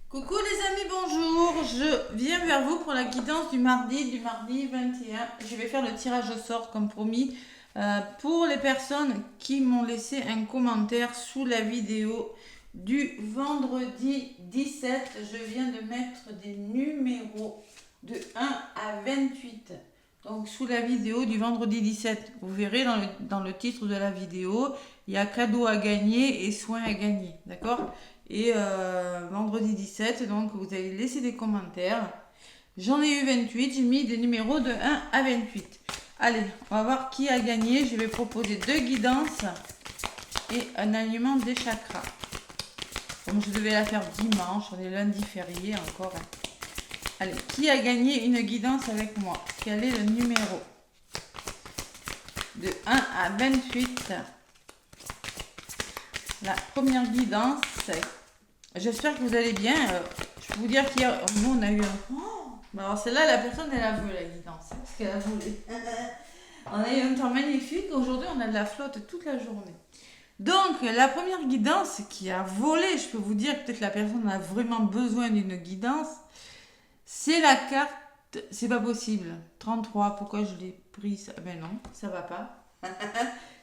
Coucou les amis, bonjour. Je viens vers vous pour la guidance du mardi 21. Je vais faire le tirage au sort comme promis pour les personnes qui m'ont laissé un commentaire sous la vidéo du vendredi 17. Je viens de mettre des numéros de 1 à 28. Donc sous la vidéo du vendredi 17, vous verrez dans le titre de la vidéo, il y a cadeau à gagner et soins à gagner. D'accord? Et vendredi 17, donc vous allez laisser des commentaires. J'en ai eu 28, j'ai mis des numéros de 1 à 28. Allez, on va voir qui a gagné. Je vais proposer 2 guidances et un alignement des chakras. Comme je devais la faire dimanche, on est lundi férié encore. Allez, qui a gagné une guidance avec moi? Quel est le numéro? De 1 à 28. La première guidance, j'espère que vous allez bien. Je peux vous dire qu'hier, nous on a eu un... Oh, alors celle-là, la personne, elle a voulu la guidance. Parce qu'elle a voulu. On a eu un temps magnifique. Aujourd'hui, on a de la flotte toute la journée. Donc, la première guidance qui a volé, je peux vous dire que peut-être la personne a vraiment besoin d'une guidance, c'est la carte... C'est pas possible. 33, pourquoi je l'ai prise? Ben non, ça va pas.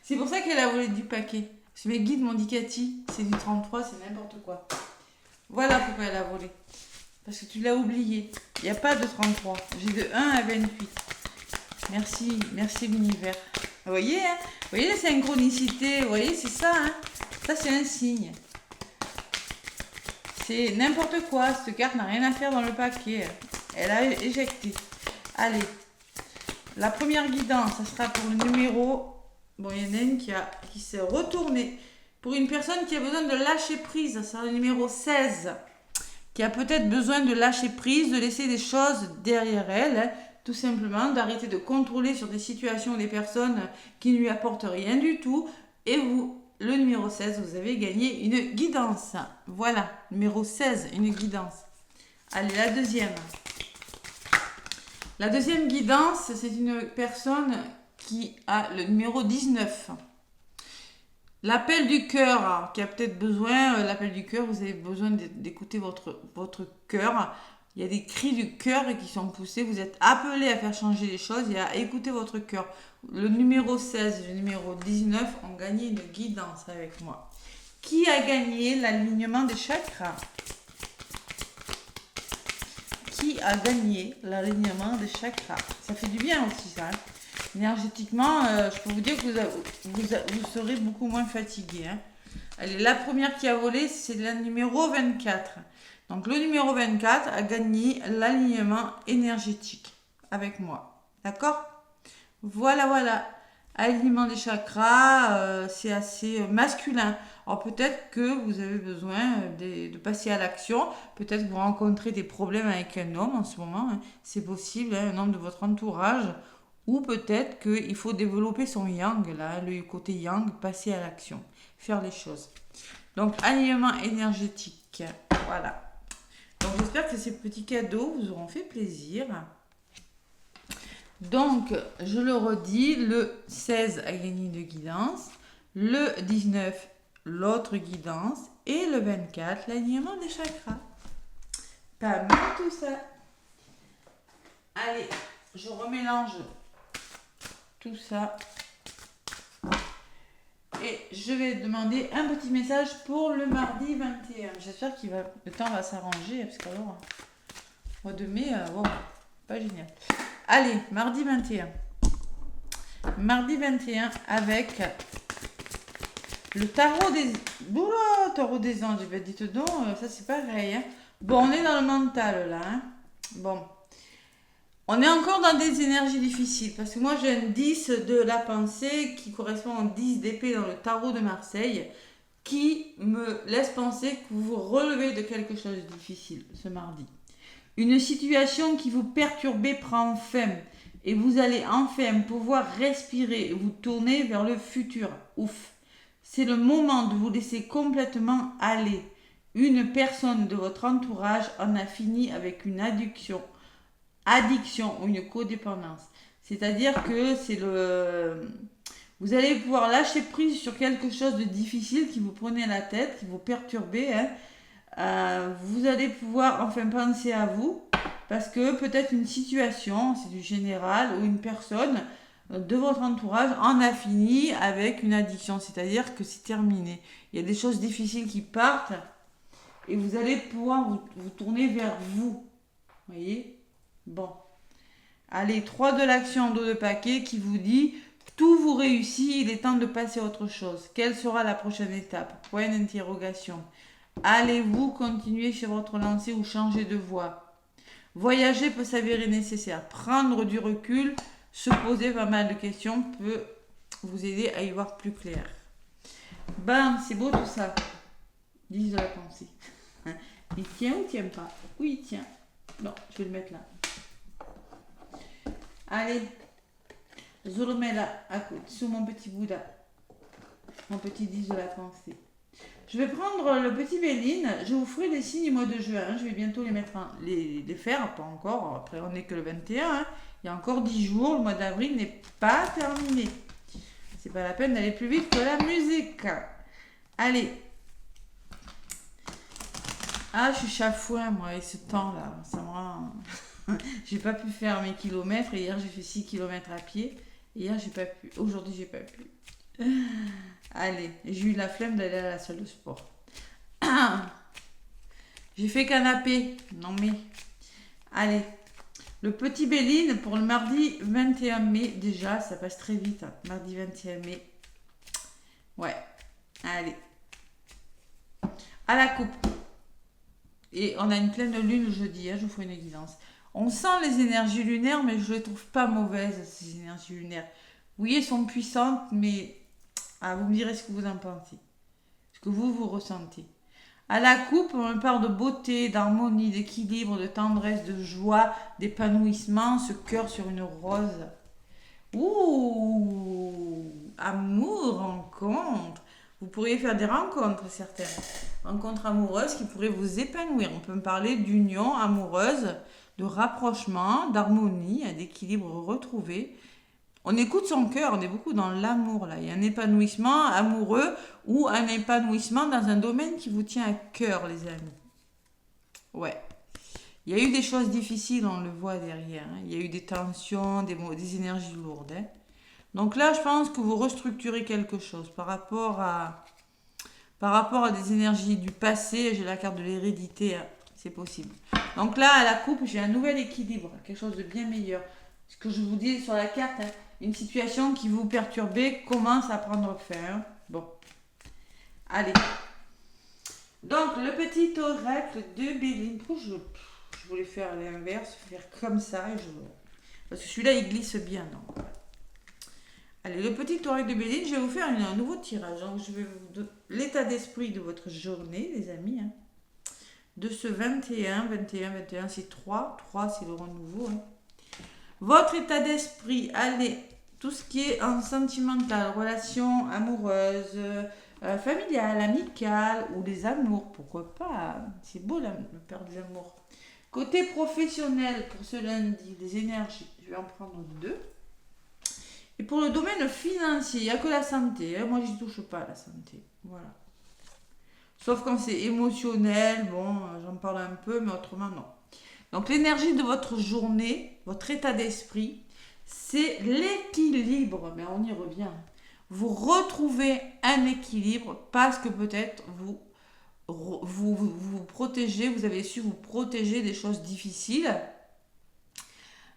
C'est pour ça qu'elle a volé du paquet. Parce que mes guides m'ont dit Cathy, c'est du 33, c'est n'importe quoi. Voilà pourquoi elle a volé. Parce que tu l'as oublié. Il n'y a pas de 33. J'ai de 1 à 28. Merci, merci l'univers. Vous voyez, hein? Vous voyez la synchronicité, vous voyez, c'est ça, hein? Ça, c'est un signe. C'est n'importe quoi. Cette carte n'a rien à faire dans le paquet. Elle a éjecté. Allez. La première guidance, ça sera pour le numéro... Bon, il y en a une qui s'est retournée. Pour une personne qui a besoin de lâcher prise, ça sera le numéro 16. Qui a peut-être besoin de lâcher prise, de laisser des choses derrière elle. Hein, tout simplement, d'arrêter de contrôler sur des situations des personnes qui ne lui apportent rien du tout. Et vous, le numéro 16, vous avez gagné une guidance. Voilà, numéro 16, une guidance. Allez, la deuxième. La deuxième guidance, c'est une personne qui a le numéro 19. L'appel du cœur, qui a peut-être besoin, l'appel du cœur, vous avez besoin d'écouter votre cœur. Il y a des cris du cœur qui sont poussés. Vous êtes appelé à faire changer les choses et à écouter votre cœur. Le numéro 16 et le numéro 19 ont gagné une guidance avec moi. Qui a gagné l'alignement des chakras? Qui a gagné l'alignement des chakras? Ça fait du bien aussi, ça. Hein. Énergétiquement, je peux vous dire que vous serez beaucoup moins fatigué. Hein. Allez, la première qui a volé, c'est la numéro 24. Donc, le numéro 24 a gagné l'alignement énergétique avec moi. D'accord? Voilà, voilà. Alignement des chakras, c'est assez masculin. Alors peut-être que vous avez besoin de passer à l'action. Peut-être que vous rencontrez des problèmes avec un homme en ce moment. Hein. C'est possible, hein, un homme de votre entourage. Ou peut-être qu'il faut développer son yang, là, le côté yang, passer à l'action, faire les choses. Donc, alignement énergétique. Voilà. Donc, j'espère que ces petits cadeaux vous auront fait plaisir. Donc, je le redis, le 16 a gagné une guidance, le 19, l'autre guidance, et le 24, l'alignement des chakras. Pas mal tout ça. Allez, je remélange tout ça. Et je vais demander un petit message pour le mardi 21. J'espère que le temps va s'arranger, parce qu'alors, mois de mai, bon, pas génial. Allez, mardi 21. Mardi 21 avec le tarot des... Oula, tarot des anges. Ben, dites donc, ça c'est pareil. Hein. Bon, on est dans le mental là. Hein. Bon. On est encore dans des énergies difficiles. Parce que moi j'ai un 10 de la pensée qui correspond au 10 d'épée dans le tarot de Marseille. Qui me laisse penser que vous vous relevez de quelque chose de difficile ce mardi. Une situation qui vous perturbait prend fin et vous allez enfin pouvoir respirer et vous tourner vers le futur. Ouf. C'est le moment de vous laisser complètement aller. Une personne de votre entourage en a fini avec une addiction ou une codépendance. C'est-à-dire que vous allez pouvoir lâcher prise sur quelque chose de difficile qui vous prenait la tête, qui vous perturbait, hein. Vous allez pouvoir enfin penser à vous parce que peut-être une situation, c'est du général, ou une personne de votre entourage en a fini avec une addiction, c'est-à-dire que c'est terminé. Il y a des choses difficiles qui partent et vous allez pouvoir vous tourner vers vous. Vous voyez? Bon. Allez, 3 de l'action en dos de paquet qui vous dit tout vous réussit, il est temps de passer à autre chose. Quelle sera la prochaine étape? Point d'interrogation. Allez-vous continuer sur votre lancée ou changer de voie? Voyager peut s'avérer nécessaire. Prendre du recul, se poser pas mal de questions peut vous aider à y voir plus clair. Bam, c'est beau tout ça. 10 de la pensée. Il tient ou tient pas? Oui, il tient. Non, je vais le mettre là. Allez, je le mets là, à côté, sous mon petit Bouddha. Mon petit 10 de la pensée. Je vais prendre le petit Béline, je vous ferai les signes du mois de juin, je vais bientôt les mettre les faire, pas encore, après on n'est que le 21, hein. Il y a encore 10 jours, le mois d'avril n'est pas terminé. C'est pas la peine d'aller plus vite que la musique. Allez. Ah, je suis chafouin, moi, et ce temps-là, ça me rend... J'ai pas pu faire mes kilomètres, hier j'ai fait 6 kilomètres à pied, hier j'ai pas pu, aujourd'hui j'ai pas pu. Allez, j'ai eu la flemme d'aller à la salle de sport. J'ai fait canapé. Non mais. Allez. Le petit Béline pour le mardi 21 mai. Déjà, ça passe très vite. Hein. Mardi 21 mai. Ouais. Allez. À la coupe. Et on a une pleine lune le jeudi. Hein, je vous ferai une guidance. On sent les énergies lunaires, mais je ne les trouve pas mauvaises, ces énergies lunaires. Oui, elles sont puissantes, mais... Ah, vous me direz ce que vous en pensez. Ce que vous ressentez. À la coupe, on parle de beauté, d'harmonie, d'équilibre, de tendresse, de joie, d'épanouissement, ce cœur sur une rose. Ouh, amour, rencontre. Vous pourriez faire des rencontres, certaines. Rencontres amoureuses qui pourraient vous épanouir. On peut me parler d'union amoureuse, de rapprochement, d'harmonie, d'équilibre retrouvé. On écoute son cœur, on est beaucoup dans l'amour là. Il y a un épanouissement amoureux ou un épanouissement dans un domaine qui vous tient à cœur, les amis. Ouais. Il y a eu des choses difficiles, on le voit derrière. Hein. Il y a eu des tensions, des énergies lourdes. Hein. Donc là, je pense que vous restructurez quelque chose par rapport à des énergies du passé. J'ai la carte de l'hérédité, hein. C'est possible. Donc là, à la coupe, j'ai un nouvel équilibre, quelque chose de bien meilleur. Ce que je vous dis sur la carte, hein. Une situation qui vous perturbait commence à prendre fin. Bon. Allez. Donc, le petit oracle de Béline. Pourquoi je voulais faire l'inverse, faire comme ça. Parce que celui-là, il glisse bien. Donc. Allez, le petit oracle de Béline, je vais vous faire un nouveau tirage. Donc, je vais vous donner l'état d'esprit de votre journée, les amis. Hein. De ce 21, c'est 3. 3, c'est le renouveau. Hein. Votre état d'esprit, allez, tout ce qui est en sentimental, relations amoureuses, familiales, amicales ou des amours, pourquoi pas, c'est beau le père des amours. Côté professionnel, pour ce lundi, les énergies, je vais en prendre 2. Et pour le domaine financier, il n'y a que la santé, hein, moi je n'y touche pas à la santé, voilà. Sauf quand c'est émotionnel, bon, j'en parle un peu, mais autrement non. Donc l'énergie de votre journée, votre état d'esprit, c'est l'équilibre. Mais on y revient. Vous retrouvez un équilibre parce que peut-être vous protégez, vous avez su vous protéger des choses difficiles.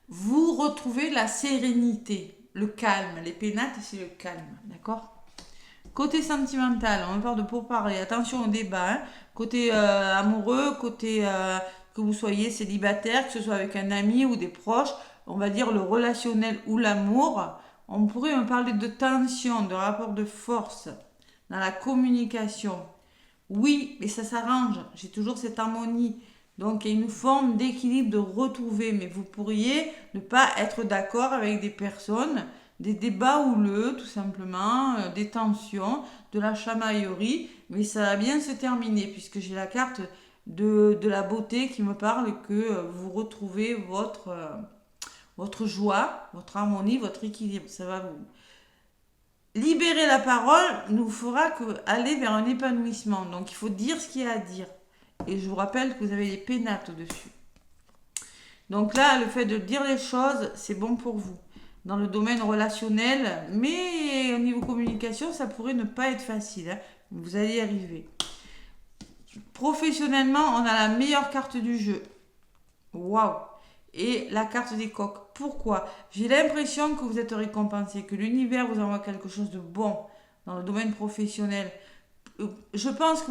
Vous retrouvez la sérénité, le calme. Les pénates, c'est le calme, d'accord ? Côté sentimental, on parle de pourparler. Attention au débat. Hein. Côté amoureux, côté... que vous soyez célibataire, que ce soit avec un ami ou des proches, on va dire le relationnel ou l'amour, on pourrait me parler de tension, de rapport de force dans la communication. Oui, mais ça s'arrange, j'ai toujours cette harmonie. Donc il y a une forme d'équilibre de retrouver, mais vous pourriez ne pas être d'accord avec des personnes, des débats houleux tout simplement, des tensions, de la chamaillerie, mais ça va bien se terminer puisque j'ai la carte de la beauté qui me parle que vous retrouvez votre joie, votre harmonie, votre équilibre. Ça va vous libérer la parole nous fera aller vers un épanouissement. Donc il faut dire ce qu'il y a à dire. Et je vous rappelle que vous avez les pénates au-dessus. Donc là, le fait de dire les choses, c'est bon pour vous. Dans le domaine relationnel, mais au niveau communication, ça pourrait ne pas être facile, hein. Vous allez y arriver. Professionnellement, on a la meilleure carte du jeu. Waouh! Et la carte des coqs. Pourquoi? J'ai l'impression que vous êtes récompensé, que l'univers vous envoie quelque chose de bon dans le domaine professionnel. Je pense que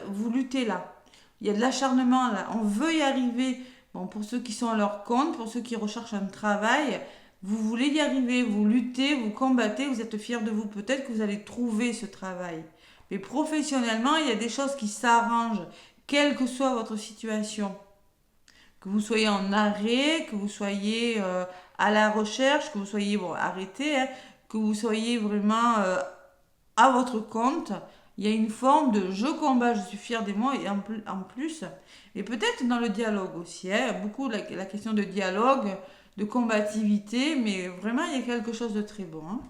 vous luttez là. Il y a de l'acharnement là. On veut y arriver. Bon, pour ceux qui sont à leur compte, pour ceux qui recherchent un travail, vous voulez y arriver, vous luttez, vous combattez, vous êtes fiers de vous. Peut-être que vous allez trouver ce travail. Mais professionnellement, il y a des choses qui s'arrangent, quelle que soit votre situation. Que vous soyez en arrêt, que vous soyez à la recherche, que vous soyez arrêté, hein, que vous soyez vraiment à votre compte, il y a une forme de je combat, je suis fier de moi et en plus, et peut-être dans le dialogue aussi, hein, beaucoup la question de dialogue, de combativité, mais vraiment il y a quelque chose de très bon. Hein.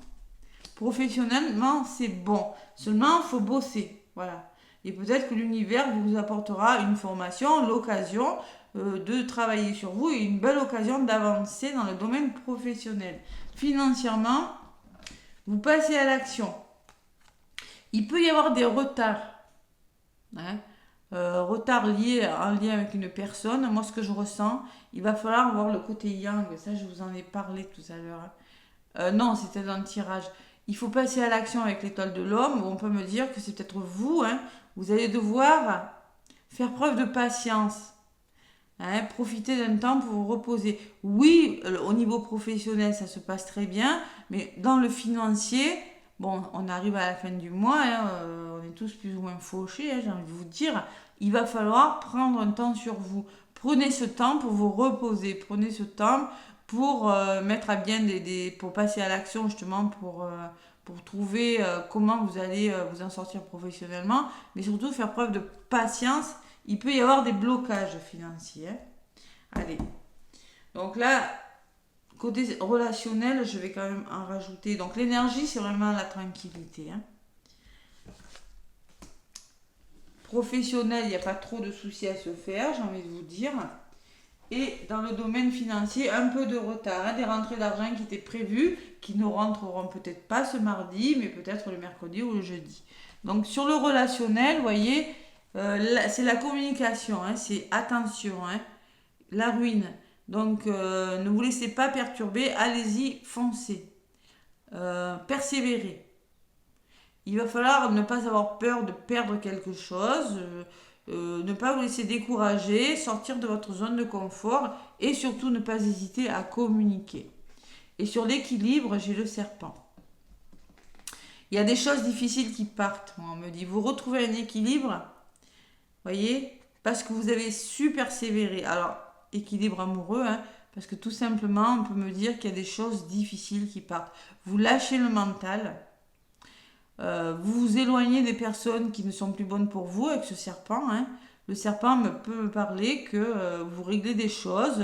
Professionnellement, c'est bon. Seulement, il faut bosser. Voilà. Et peut-être que l'univers vous apportera une formation, l'occasion de travailler sur vous et une belle occasion d'avancer dans le domaine professionnel. Financièrement, vous passez à l'action. Il peut y avoir des retards. Hein, retards liés en lien avec une personne. Moi, ce que je ressens, il va falloir voir le côté yang. Ça, je vous en ai parlé tout à l'heure. Non, c'était dans le tirage. Il faut passer à l'action avec l'étoile de l'homme. On peut me dire que c'est peut-être vous. Hein, vous allez devoir faire preuve de patience. Hein, profiter d'un temps pour vous reposer. Oui, au niveau professionnel, ça se passe très bien. Mais dans le financier, bon, on arrive à la fin du mois. Hein, on est tous plus ou moins fauchés, hein, j'ai envie de vous dire. Il va falloir prendre un temps sur vous. Prenez ce temps pour vous reposer. Prenez ce temps pour mettre à bien pour passer à l'action justement pour trouver comment vous allez vous en sortir professionnellement, mais surtout faire preuve de patience. Il peut y avoir des blocages financiers. Hein. Allez. Donc là, côté relationnel, je vais quand même en rajouter. Donc l'énergie, c'est vraiment la tranquillité. Hein. Professionnel, il n'y a pas trop de soucis à se faire, j'ai envie de vous dire. Et dans le domaine financier, un peu de retard, hein, des rentrées d'argent qui étaient prévues, qui ne rentreront peut-être pas ce mardi, mais peut-être le mercredi ou le jeudi. Donc sur le relationnel, vous voyez, c'est la communication, hein, c'est attention, hein, la ruine. Donc ne vous laissez pas perturber, allez-y, foncez, persévérez. Il va falloir ne pas avoir peur de perdre quelque chose. Ne pas vous laisser décourager, sortir de votre zone de confort et surtout ne pas hésiter à communiquer. Et sur l'équilibre, j'ai le serpent. Il y a des choses difficiles qui partent. Moi, on me dit, vous retrouvez un équilibre, voyez, parce que vous avez su persévérer. Alors, équilibre amoureux, hein, parce que tout simplement, on peut me dire qu'il y a des choses difficiles qui partent. Vous lâchez le mental. Vous vous éloignez des personnes qui ne sont plus bonnes pour vous avec ce serpent. Hein. Le serpent peut me parler que vous réglez des choses,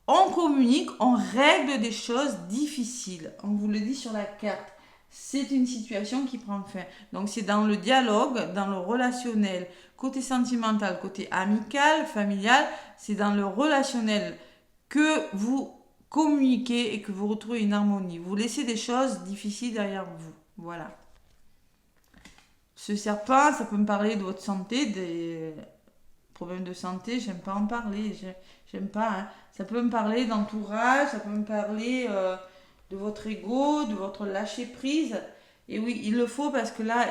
on communique, on règle des choses difficiles. On vous le dit sur la carte. C'est une situation qui prend fin. Donc c'est dans le dialogue, dans le relationnel, côté sentimental, côté amical, familial, c'est dans le relationnel que vous communiquez et que vous retrouvez une harmonie. Vous laissez des choses difficiles derrière vous. Voilà. Ce serpent, ça peut me parler de votre santé, des problèmes de santé. J'aime pas en parler. J'aime pas. Hein. Ça peut me parler d'entourage. Ça peut me parler de votre ego, de votre lâcher prise. Et oui, il le faut parce que là,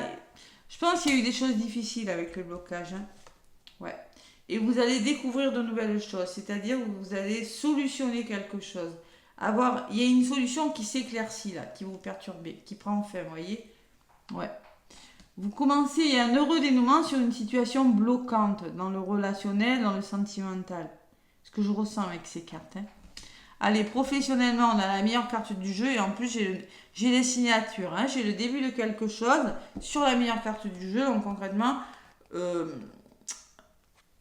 je pense qu'il y a eu des choses difficiles avec le blocage. Hein. Ouais. Et vous allez découvrir de nouvelles choses, c'est-à-dire que vous allez solutionner quelque chose. Il y a une solution qui s'éclaircit là, qui vous perturbe, qui prend fin, vous voyez. Ouais. Vous commencez, il y a un heureux dénouement sur une situation bloquante dans le relationnel, dans le sentimental. Ce que je ressens avec ces cartes. Hein. Allez, professionnellement, on a la meilleure carte du jeu et en plus j'ai les signatures. Hein. J'ai le début de quelque chose sur la meilleure carte du jeu, donc concrètement...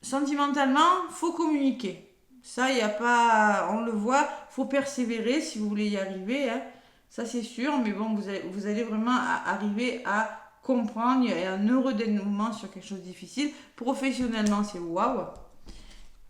sentimentalement, faut communiquer. Ça, il n'y a pas... On le voit, faut persévérer si vous voulez y arriver. Hein. Ça, c'est sûr. Mais bon, vous allez vraiment arriver à comprendre, il y a un heureux dénouement sur quelque chose de difficile. Professionnellement, c'est waouh.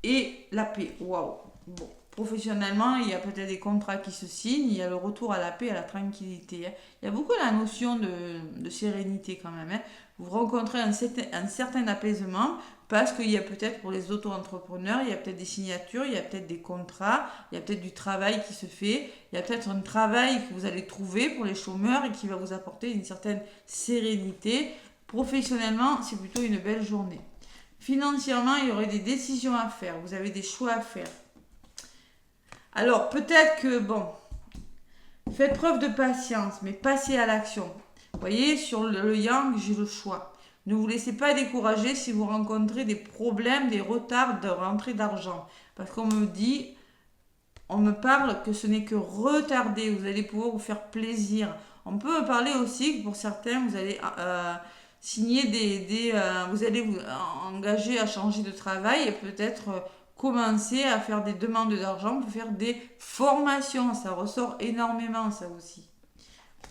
Et la paix, waouh. Bon, professionnellement, il y a peut-être des contrats qui se signent, il y a le retour à la paix, à la tranquillité. Hein. Il y a beaucoup la notion de sérénité quand même. Hein. Vous rencontrez un certain apaisement parce qu'il y a peut-être pour les auto-entrepreneurs, il y a peut-être des signatures, il y a peut-être des contrats, il y a peut-être du travail qui se fait, il y a peut-être un travail que vous allez trouver pour les chômeurs et qui va vous apporter une certaine sérénité. Professionnellement, c'est plutôt une belle journée. Financièrement, il y aurait des décisions à faire, vous avez des choix à faire. Alors, peut-être que, bon, faites preuve de patience, mais passez à l'action. Vous voyez, sur le yang, j'ai le choix. Ne vous laissez pas décourager si vous rencontrez des problèmes, des retards de rentrée d'argent. Parce qu'on me dit, on me parle que ce n'est que retardé, vous allez pouvoir vous faire plaisir. On peut parler aussi que pour certains, vous allez signer vous allez vous engager à changer de travail et peut-être commencer à faire des demandes d'argent pour faire des formations. Ça ressort énormément, ça aussi.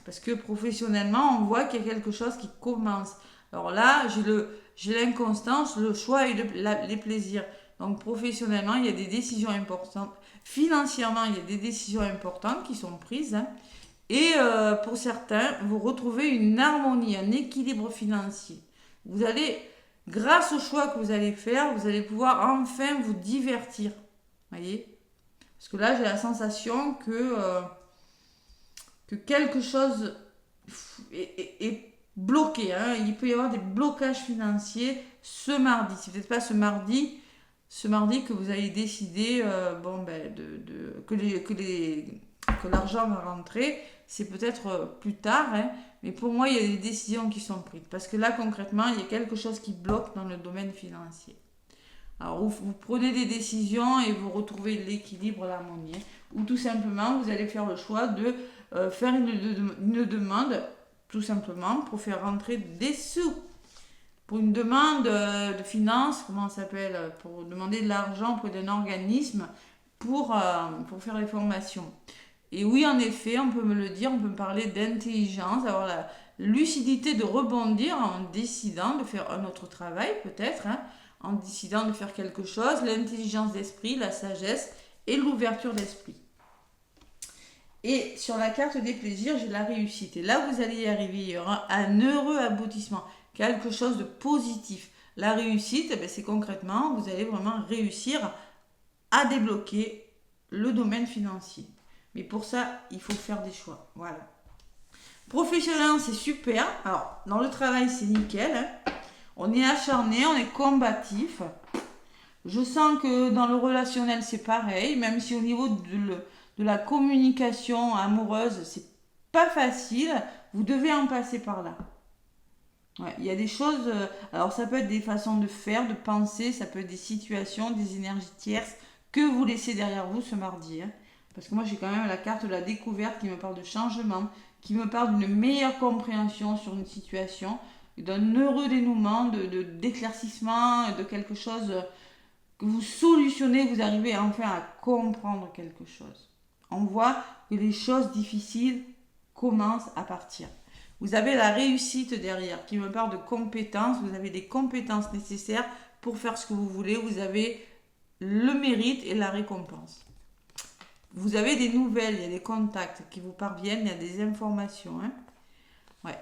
Parce que professionnellement, on voit qu'il y a quelque chose qui commence. Alors là, j'ai l'inconstance, le choix et les plaisirs. Donc professionnellement, il y a des décisions importantes. Financièrement, il y a des décisions importantes qui sont prises. Hein. Et pour certains, vous retrouvez une harmonie, un équilibre financier. Vous allez, grâce au choix que vous allez faire, vous allez pouvoir enfin vous divertir. Voyez ? Parce que là, j'ai la sensation que quelque chose est bloqué. Hein. Il peut y avoir des blocages financiers ce mardi. C'est peut-être pas ce mardi que vous allez décider que l'argent va rentrer. C'est peut-être plus tard, hein, mais pour moi, il y a des décisions qui sont prises. Parce que là, concrètement, il y a quelque chose qui bloque dans le domaine financier. Alors, vous prenez des décisions et vous retrouvez l'équilibre, l'harmonie. Hein, ou tout simplement, vous allez faire le choix de faire une demande, tout simplement, pour faire rentrer des sous. Pour une demande de finances, comment ça s'appelle, pour demander de l'argent auprès d'un organisme pour faire les formations. Et oui, en effet, on peut me le dire, on peut me parler d'intelligence, avoir la lucidité de rebondir en décidant de faire un autre travail, peut-être, hein, en décidant de faire quelque chose, l'intelligence d'esprit, la sagesse et l'ouverture d'esprit. Et sur la carte des plaisirs, j'ai la réussite. Et là, vous allez y arriver, il y aura un heureux aboutissement, quelque chose de positif. La réussite, c'est concrètement, vous allez vraiment réussir à débloquer le domaine financier. Mais pour ça, il faut faire des choix. Voilà. Professionnellement, c'est super. Alors, dans le travail, c'est nickel. Hein. On est acharné, on est combatif. Je sens que dans le relationnel, c'est pareil. Même si au niveau de la communication amoureuse, c'est pas facile. Vous devez en passer par là. Ouais, il y a des choses... alors, ça peut être des façons de faire, de penser. Ça peut être des situations, des énergies tierces que vous laissez derrière vous ce mardi. Hein. Parce que moi, j'ai quand même la carte de la découverte qui me parle de changement, qui me parle d'une meilleure compréhension sur une situation, d'un heureux dénouement, d'éclaircissement, de quelque chose que vous solutionnez, vous arrivez enfin à comprendre quelque chose. On voit que les choses difficiles commencent à partir. Vous avez la réussite derrière qui me parle de compétences. Vous avez des compétences nécessaires pour faire ce que vous voulez. Vous avez le mérite et la récompense. Vous avez des nouvelles, il y a des contacts qui vous parviennent, il y a des informations. Hein. Ouais.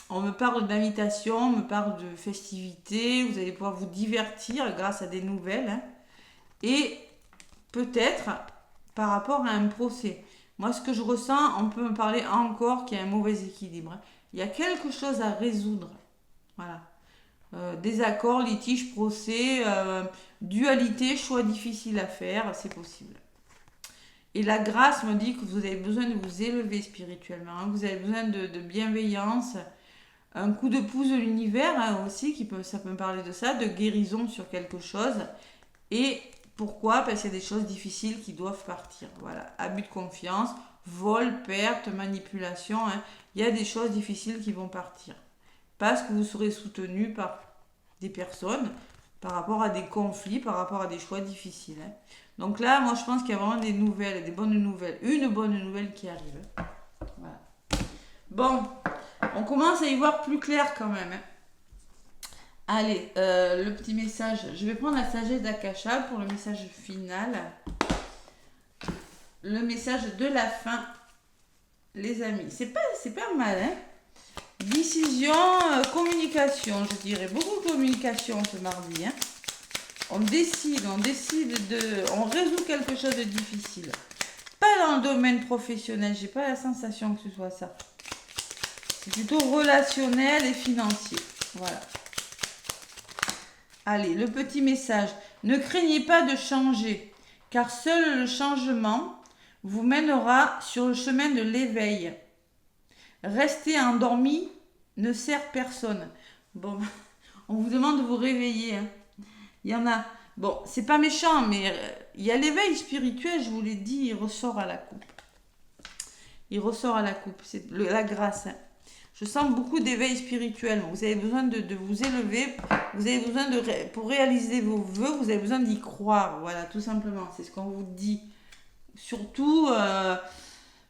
On me parle d'invitation, on me parle de festivités, vous allez pouvoir vous divertir grâce à des nouvelles. Hein. Et peut-être par rapport à un procès. Moi, ce que je ressens, on peut me parler encore qu'il y a un mauvais équilibre. Hein. Il y a quelque chose à résoudre. Voilà. Désaccord, litige, procès, dualité, choix difficile à faire, c'est possible. Et la grâce me dit que vous avez besoin de vous élever spirituellement. Hein. Vous avez besoin de bienveillance. Un coup de pouce de l'univers hein, aussi, ça peut me parler de ça, de guérison sur quelque chose. Et pourquoi ? Parce qu'il y a des choses difficiles qui doivent partir. Voilà, abus de confiance, vol, perte, manipulation. Hein. Il y a des choses difficiles qui vont partir. Parce que vous serez soutenu par des personnes, par rapport à des conflits, par rapport à des choix difficiles. Hein. Donc là, moi, je pense qu'il y a vraiment des nouvelles, des bonnes nouvelles. Une bonne nouvelle qui arrive. Voilà. Bon, On commence à y voir plus clair quand même. Hein. Allez, le petit message. Je vais prendre la sagesse d'Akasha pour le message final. Le message de la fin, les amis. C'est pas mal, hein. Décision, communication, je dirais. Beaucoup de communication ce mardi, hein. On résout quelque chose de difficile. Pas dans le domaine professionnel, j'ai pas la sensation que ce soit ça. C'est plutôt relationnel et financier. Voilà. Allez, le petit message. Ne craignez pas de changer, car seul le changement vous mènera sur le chemin de l'éveil. Rester endormi ne sert personne. Bon, on vous demande de vous réveiller. Hein. Il y en a. Bon, c'est pas méchant, mais il y a l'éveil spirituel, je vous l'ai dit, il ressort à la coupe. Il ressort à la coupe, c'est la grâce. Hein. Je sens beaucoup d'éveil spirituel. Vous avez besoin de vous élever. Vous avez besoin pour réaliser vos vœux, vous avez besoin d'y croire. Voilà, tout simplement. C'est ce qu'on vous dit. Surtout,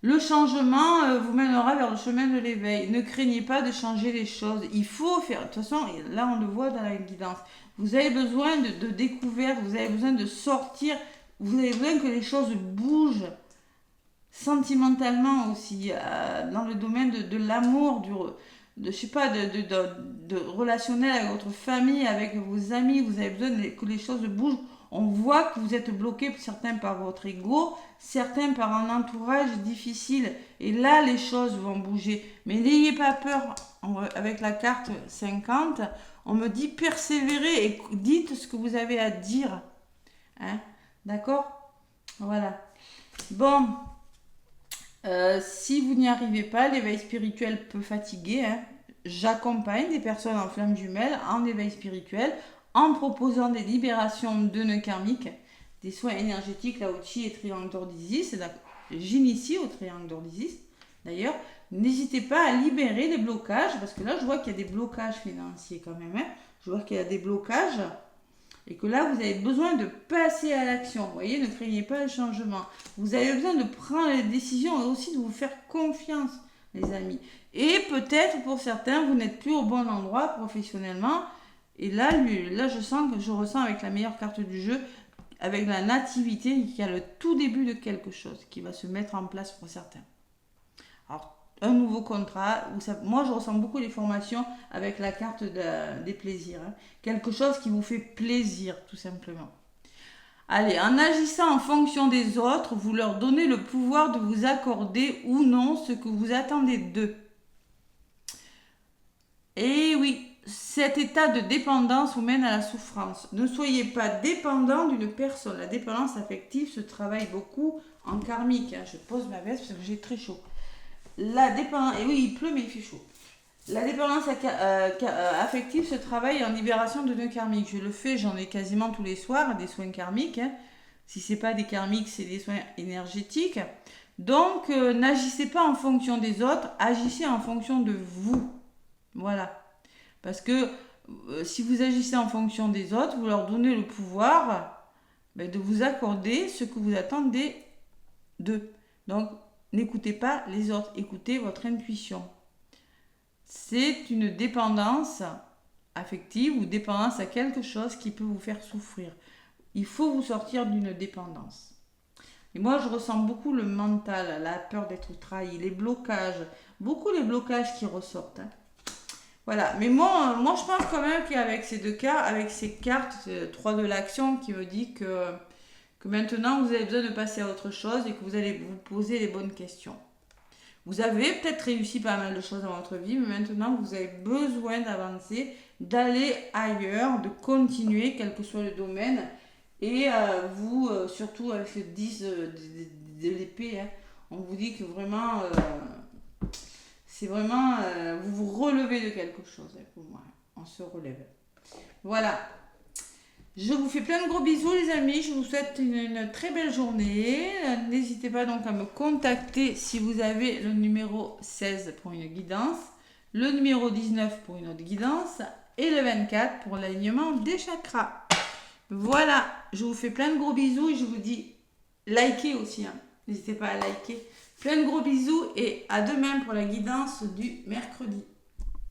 le changement vous mènera vers le chemin de l'éveil. Ne craignez pas de changer les choses. Il faut faire. De toute façon, là, on le voit dans la guidance. Vous avez besoin de découverte. Vous avez besoin de sortir. Vous avez besoin que les choses bougent. Sentimentalement aussi, dans le domaine de l'amour, de relationnel avec votre famille, avec vos amis, vous avez besoin que les choses bougent. On voit que vous êtes bloqué, certains par votre ego, certains par un entourage difficile. Et là, les choses vont bouger. Mais n'ayez pas peur, avec la carte 50, on me dit persévérez et dites ce que vous avez à dire. Hein? D'accord? Voilà. Bon. Si vous n'y arrivez pas, l'éveil spirituel peut fatiguer. Hein. J'accompagne des personnes en flamme jumelle en éveil spirituel en proposant des libérations de nœuds karmiques, des soins énergétiques, Lao-Chi et triangle d'or d'Isis. J'initie au triangle d'or d'Isis. D'ailleurs, n'hésitez pas à libérer les blocages, parce que là, je vois qu'il y a des blocages financiers quand même. Hein. Je vois qu'il y a des blocages. Et que là, vous avez besoin de passer à l'action. Vous voyez, ne craignez pas le changement. Vous avez besoin de prendre les décisions et aussi de vous faire confiance, les amis. Et peut-être, pour certains, vous n'êtes plus au bon endroit professionnellement. Et là, je ressens avec la meilleure carte du jeu, avec la nativité, qu'il y a le tout début de quelque chose qui va se mettre en place pour certains. Alors, un nouveau contrat, moi je ressens beaucoup les formations avec la carte des plaisirs. Hein. Quelque chose qui vous fait plaisir, tout simplement. Allez, en agissant en fonction des autres, vous leur donnez le pouvoir de vous accorder ou non ce que vous attendez d'eux. Et oui, cet état de dépendance vous mène à la souffrance. Ne soyez pas dépendant d'une personne. La dépendance affective se travaille beaucoup en karmique. Hein. Je pose ma veste parce que j'ai très chaud. La dépendance, et oui, il pleut mais il fait chaud. La dépendance affective se travaille en libération de nœuds karmiques. Je le fais, j'en ai quasiment tous les soirs, des soins karmiques. Hein. Si ce n'est pas des karmiques, c'est des soins énergétiques. Donc, n'agissez pas en fonction des autres, agissez en fonction de vous. Voilà. Parce que si vous agissez en fonction des autres, vous leur donnez le pouvoir de vous accorder ce que vous attendez d'eux. Donc, n'écoutez pas les autres, écoutez votre intuition. C'est une dépendance affective ou dépendance à quelque chose qui peut vous faire souffrir. Il faut vous sortir d'une dépendance. Et moi, je ressens beaucoup le mental, la peur d'être trahi, les blocages, beaucoup les blocages qui ressortent. Hein. Voilà, mais moi, je pense quand même qu'avec ces deux cas, avec ces cartes, 3 de l'action qui me dit que maintenant vous avez besoin de passer à autre chose et que vous allez vous poser les bonnes questions. Vous avez peut-être réussi pas mal de choses dans votre vie, mais maintenant vous avez besoin d'avancer, d'aller ailleurs, de continuer, quel que soit le domaine. Et vous, surtout avec ce 10 de l'épée, hein, on vous dit que vraiment, c'est vraiment, vous vous relevez de quelque chose. Hein, pour moi, on se relève. Voilà. Je vous fais plein de gros bisous les amis, je vous souhaite une très belle journée. N'hésitez pas donc à me contacter si vous avez le numéro 16 pour une guidance, le numéro 19 pour une autre guidance et le 24 pour l'alignement des chakras. Voilà, je vous fais plein de gros bisous et je vous dis likez aussi. Hein. N'hésitez pas à liker Plein de gros bisous et à demain pour la guidance du mercredi.